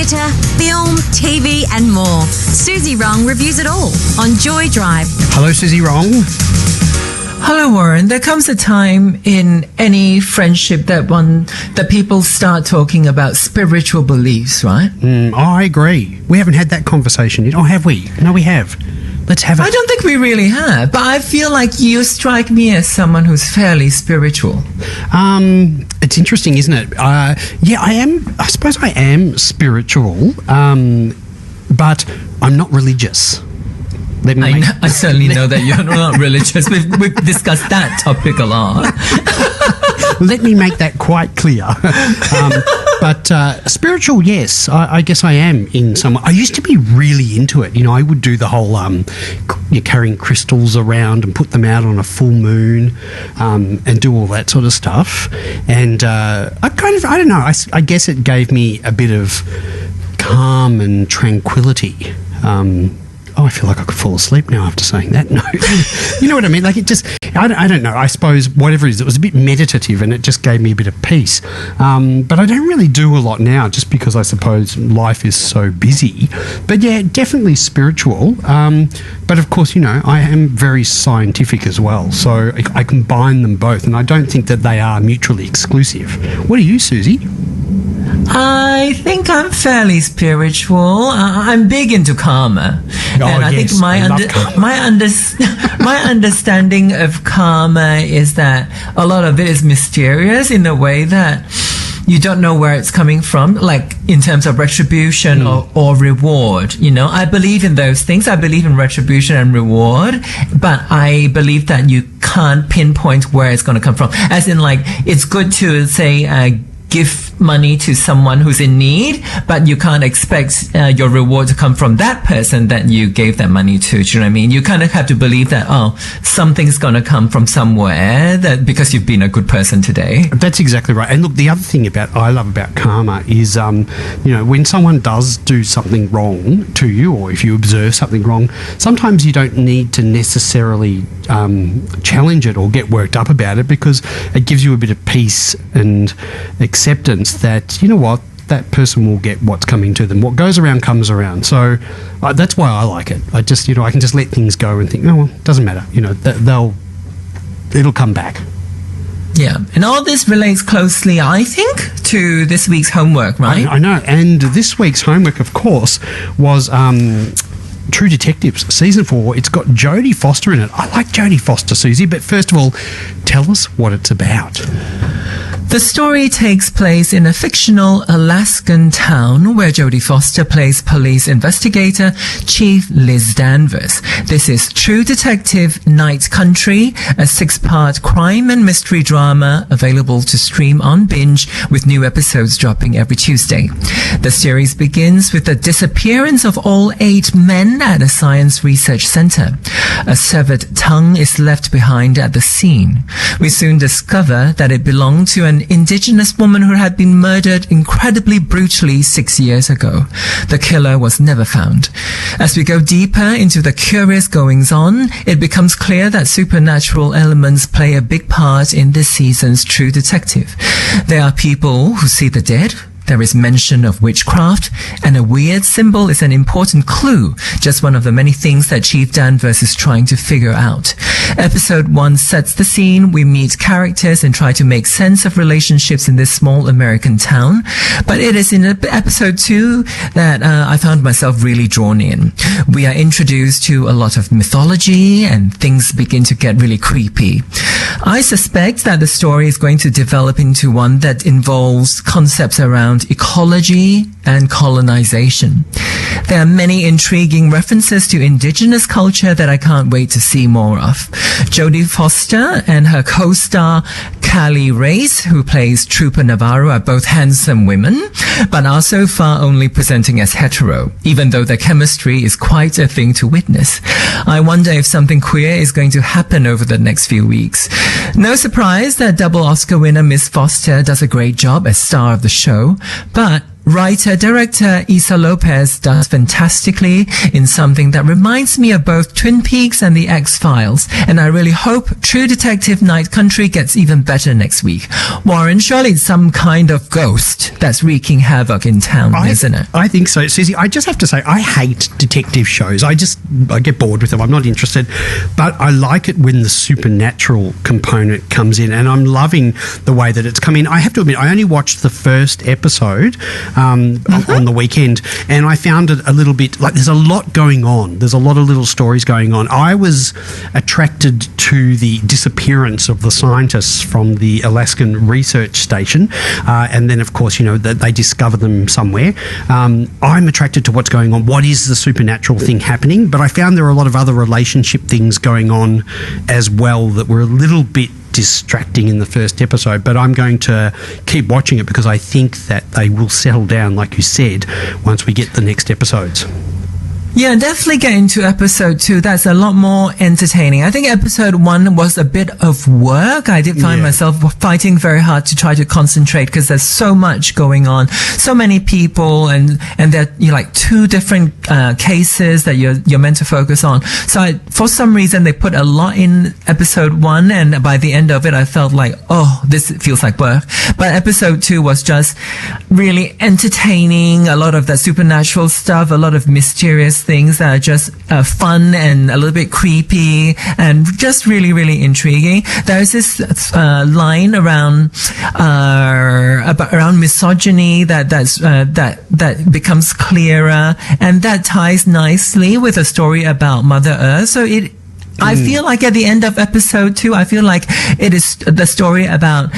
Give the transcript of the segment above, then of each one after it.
theatre, film, TV and more. Suzy Wrong reviews it all on Joy Drive. Hello, Suzy Wrong. Hello, Warren. There comes a time in any friendship that people start talking about spiritual beliefs, right? I agree. We haven't had that conversation yet. Oh, have we? No, we have. Let's have it. I don't think we really have, but I feel like you strike me as someone who's fairly spiritual. It's interesting, isn't it? Yeah, I am. I suppose I am spiritual, but I'm not religious. I certainly know that you're not religious. We've discussed that topic a lot. Let me make that quite clear. But spiritual, yes, I guess I am in some. I used to be really into it. You know, I would do the whole you're carrying crystals around and put them out on a full moon and do all that sort of stuff. And I don't know, I guess it gave me a bit of calm and tranquility. I feel like I could fall asleep now after saying that. No, you know what I mean? Like it just, I don't know. I suppose whatever it is, it was a bit meditative and it just gave me a bit of peace. But I don't really do a lot now just because I suppose life is so busy. But yeah, definitely spiritual. But of course, you know, I am very scientific as well. So I combine them both and I don't think that they are mutually exclusive. What are you, Suzy? I think I'm fairly spiritual. I'm big into karma. And I think my understanding of karma is that a lot of it is mysterious in a way that you don't know where it's coming from, like in terms of retribution or reward. You know, I believe in those things. I believe in retribution and reward, but I believe that you can't pinpoint where it's going to come from. As in, like, it's good to say, give money to someone who's in need, but you can't expect your reward to come from that person that you gave that money to. Do you know what I mean? You kind of have to believe that, something's going to come from somewhere that because you've been a good person today. That's exactly right. And look, the other thing I love about karma is, you know, when someone does do something wrong to you, or if you observe something wrong, sometimes you don't need to necessarily challenge it or get worked up about it because it gives you a bit of peace and acceptance that, you know what, that person will get what's coming to them. What goes around comes around. So that's why I like it. I just, you know, I can just let things go and think, oh, well, it doesn't matter. You know, it'll come back. Yeah, and all this relates closely, I think, to this week's homework, right? I know, and this week's homework, of course, was True Detectives, Season 4. It's got Jodie Foster in it. I like Jodie Foster, Suzy, but first of all, tell us what it's about. The story takes place in a fictional Alaskan town where Jodie Foster plays police investigator Chief Liz Danvers. This is True Detective Night Country, a 6-part crime and mystery drama available to stream on Binge with new episodes dropping every Tuesday. The series begins with the disappearance of all 8 men at a science research center. A severed tongue is left behind at the scene. We soon discover that it belonged to an Indigenous woman who had been murdered incredibly brutally 6 years ago. The killer was never found. As we go deeper into the curious goings-on, it becomes clear that supernatural elements play a big part in this season's True Detective. There are people who see the dead. There is mention of witchcraft, and a weird symbol is an important clue, just one of the many things that Chief Danvers is trying to figure out. Episode 1 sets the scene. We meet characters and try to make sense of relationships in this small American town. But it is in episode 2 that I found myself really drawn in. We are introduced to a lot of mythology and things begin to get really creepy. I suspect that the story is going to develop into one that involves concepts around ecology and colonization. There are many intriguing references to indigenous culture that I can't wait to see more of. Jodie Foster and her co-star Callie Race, who plays Trooper Navarro, are both handsome women, but are so far only presenting as hetero, even though their chemistry is quite a thing to witness. I wonder if something queer is going to happen over the next few weeks. No surprise that double Oscar winner Miss Foster does a great job as star of the show, but writer, director Issa Lopez does fantastically in something that reminds me of both Twin Peaks and The X-Files. And I really hope True Detective Night Country gets even better next week. Warren, surely it's some kind of ghost that's wreaking havoc in town, isn't it? I think so. Susie, I just have to say, I hate detective shows. I get bored with them. I'm not interested. But I like it when the supernatural component comes in, and I'm loving the way that it's come in. I have to admit, I only watched the first episode on the weekend, and I found it a little bit like there's a lot going on. There's a lot of little stories going on. I was attracted to the disappearance of the scientists from the Alaskan research station, and then, of course, that they discover them somewhere. I'm attracted to what's going on. What is the supernatural thing happening? But I found there were a lot of other relationship things going on as well that were a little bit distracting in the first episode, but I'm going to keep watching it because I think that they will settle down, like you said, once we get the next episodes. Yeah, definitely get into episode 2. That's a lot more entertaining. I think episode 1 was a bit of work. I did find myself fighting very hard to try to concentrate because there's so much going on, so many people, and there are like 2 different cases that you're meant to focus on. So for some reason they put a lot in episode 1, and by the end of it I felt like, oh, this feels like work. But episode 2 was just really entertaining. A lot of that supernatural stuff, a lot of mysterious things that are just fun and a little bit creepy and just really, really intriguing. There's this line around misogyny that becomes clearer, and that ties nicely with a story about Mother Earth. So I feel like at the end of episode 2, I feel like it is the story about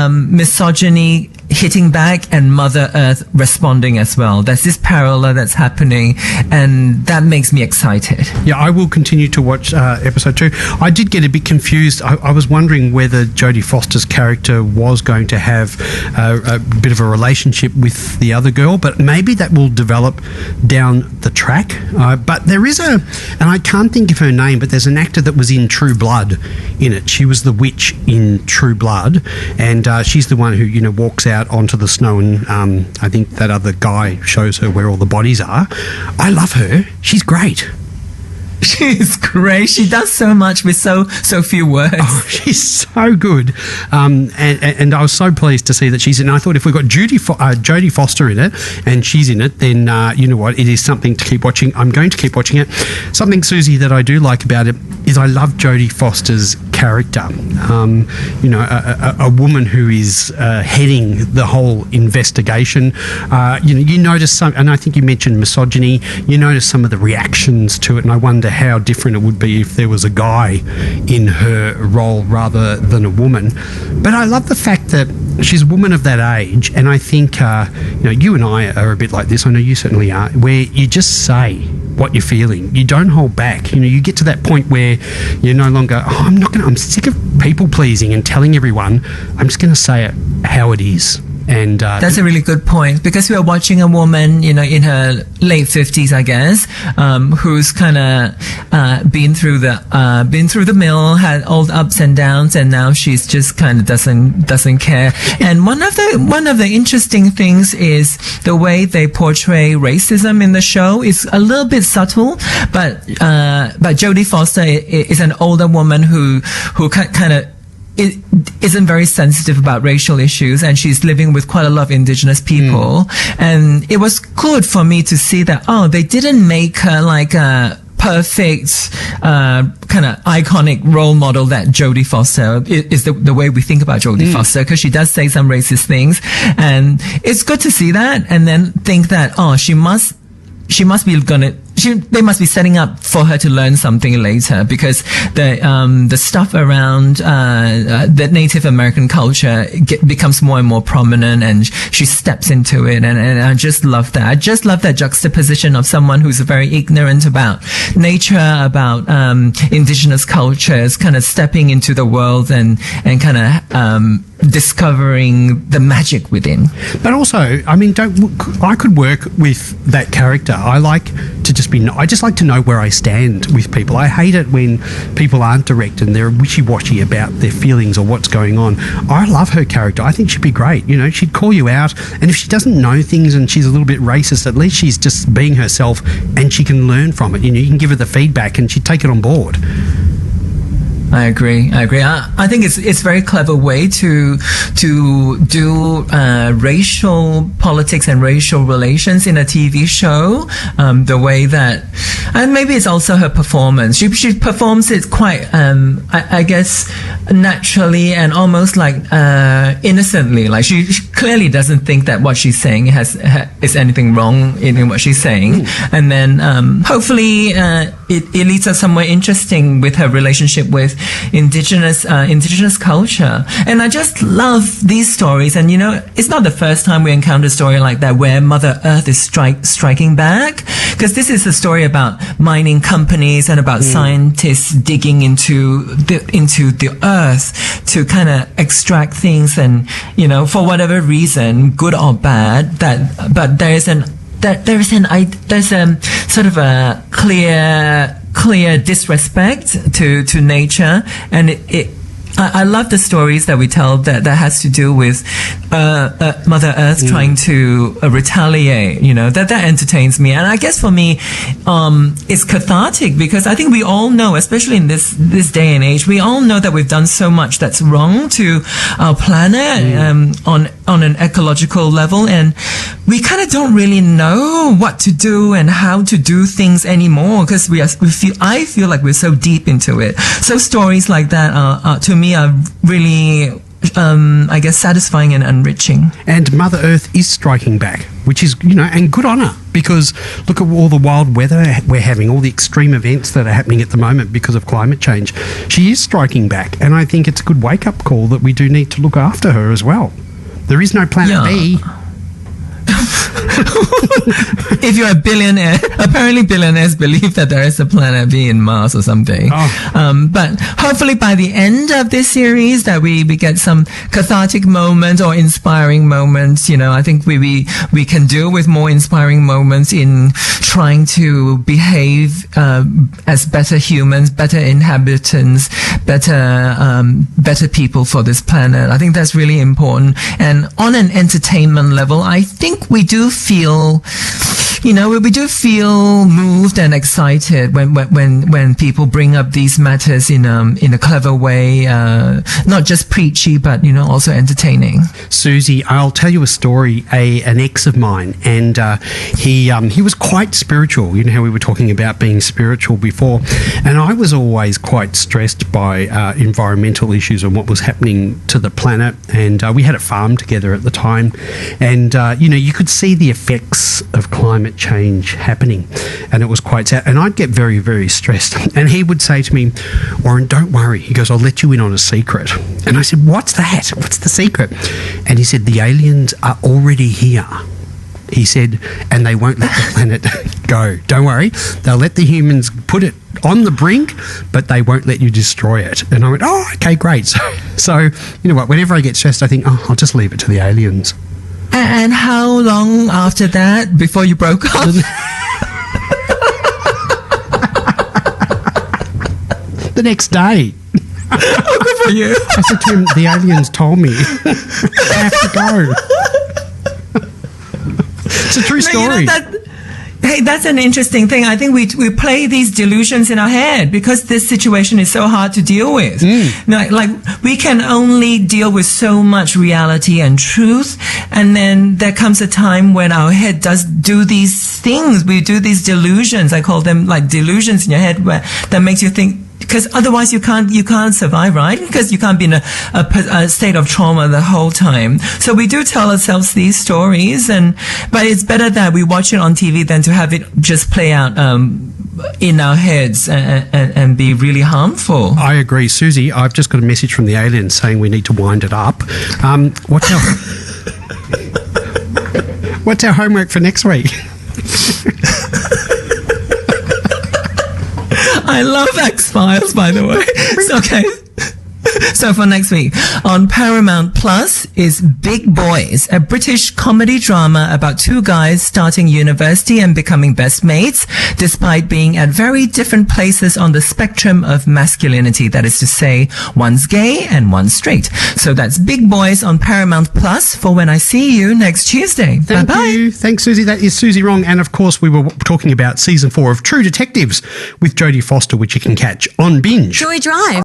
misogyny hitting back and Mother Earth responding as well. There's this parallel that's happening, and that makes me excited. Yeah, I will continue to watch episode 2. I did get a bit confused. I was wondering whether Jodie Foster's character was going to have a bit of a relationship with the other girl, but maybe that will develop down the track. But there is and I can't think of her name, but there's an actor that was in True Blood in it. She was the witch in True Blood, and she's the one who, walks out onto the snow, and I think that other guy shows her where all the bodies are. I love her. She's great. She's great. She does so much with so few words. Oh, she's so good. And I was so pleased to see that she's in it. I thought if we've got Jodie Foster in it and she's in it, then you know what? It is something to keep watching. I'm going to keep watching it. Something, Susie, that I do like about it is I love Jodie Foster's character. A woman who is heading the whole investigation. You notice some, and I think you mentioned misogyny. You notice some of the reactions to it, and I wonder how different it would be if there was a guy in her role rather than a woman. But I love the fact that she's a woman of that age, and I think you and I are a bit like this. I know you certainly are, where you just say what you're feeling. You don't hold back. You get to that point where you're no longer, I'm sick of people pleasing and telling everyone. I'm just going to say it how it is. And that's a really good point, because we are watching a woman, in her late 50s, I guess, who's kind of been through the mill, had all the ups and downs, and now she's just kind of doesn't care. And one of the interesting things is the way they portray racism in the show is a little bit subtle, but Jodie Foster is an older woman who kind of isn't very sensitive about racial issues, and she's living with quite a lot of indigenous people. And it was good for me to see that, they didn't make her like a perfect kind of iconic role model that Jodie Foster is the way we think about Jodie Foster, because she does say some racist things, and it's good to see that, and then think that they must be setting up for her to learn something later, because the stuff around the Native American culture becomes more and more prominent, and she steps into it, and I just love that. I just love that juxtaposition of someone who's very ignorant about nature, about indigenous cultures, kind of stepping into the world and kind of discovering the magic within. But also, I mean, I could work with that character. I just like to know where I stand with people. I hate it when people aren't direct and they're wishy-washy about their feelings or what's going on. I love her character. I think she'd be great. You know, she'd call you out, and if she doesn't know things and she's a little bit racist, at least she's just being herself and she can learn from it. You know, you can give her the feedback and she'd take it on board. I agree. I think it's a very clever way to do racial politics and racial relations in a TV show. The way that, and maybe it's also her performance. She performs it quite, I guess, naturally and almost like innocently. Like she clearly doesn't think that what she's saying is anything wrong in what she's saying. And then hopefully it leads us somewhere interesting with her relationship with indigenous culture. And I just love these stories. And you know, it's not the first time we encounter a story like that where Mother Earth is striking back, because this is a story about mining companies and about scientists digging into the earth to kind of extract things, and you know, for whatever reason, good or bad, but there's a sort of a clear disrespect to nature, and I love the stories that we tell that has to do with Mother Earth trying to retaliate. You know, that entertains me, and I guess for me, it's cathartic, because I think we all know, especially in this day and age, we all know that we've done so much that's wrong to our planet on an ecological level, and we kind of don't really know what to do and how to do things anymore, because I feel like we're so deep into it. So stories like that are to me are really I guess satisfying and enriching. And Mother Earth is striking back, which is, you know, and good on her, because look at all the wild weather we're having, all the extreme events that are happening at the moment because of climate change. She is striking back, and I think it's a good wake-up call that we do need to look after her as well. There is no planet B. If you're a billionaire, apparently billionaires believe that there is a planet B in Mars or something. But hopefully by the end of this series that we get some cathartic moments or inspiring moments. You know, I think we can do with more inspiring moments in trying to behave as better humans, better inhabitants, better people for this planet. I think that's really important. And on an entertainment level, I think we do feel moved and excited when people bring up these matters in a clever way, not just preachy, but you know, also entertaining. Suzy, I'll tell you a story. An ex of mine, and he was quite spiritual. You know how we were talking about being spiritual before, and I was always quite stressed by environmental issues and what was happening to the planet. And we had a farm together at the time, and you know, you could see the effects of climate change happening, and it was quite sad. And I'd get very, very stressed, and he would say to me, "Warren, don't worry." He goes, "I'll let you in on a secret." And I said, "What's that? What's the secret?" And he said, "The aliens are already here." He said, "And they won't let the planet go. Don't worry. They'll let the humans put it on the brink, but they won't let you destroy it." And I went, "Oh, okay, great." So you know what? Whenever I get stressed, I think, "Oh, I'll just leave it to the aliens." And how long after that before you broke up? The next day. Oh, good for you. I said to him, "The aliens told me I have to go." It's a true story. You know, hey, that's an interesting thing. I think we play these delusions in our head because this situation is so hard to deal with. Like we can only deal with so much reality and truth, and then there comes a time when our head does do these things. We do these delusions. I call them like delusions in your head that makes you think. Because otherwise you can't survive, right? Because you can't be in a state of trauma the whole time. So we do tell ourselves these stories, but it's better that we watch it on TV than to have it just play out in our heads and be really harmful. I agree, Suzy. I've just got a message from the aliens saying we need to wind it up. What's our homework for next week? I love X-Files, by the way. Okay. So for next week, on Paramount Plus is Big Boys, a British comedy drama about two guys starting university and becoming best mates, despite being at very different places on the spectrum of masculinity. That is to say, one's gay and one's straight. So that's Big Boys on Paramount Plus for when I see you next Tuesday. Thank Bye-bye. you. Thanks, Susie. That is Susie Wrong. And of course, we were talking about season 4 of True Detectives with Jodie Foster, which you can catch on Binge. Joy Drive.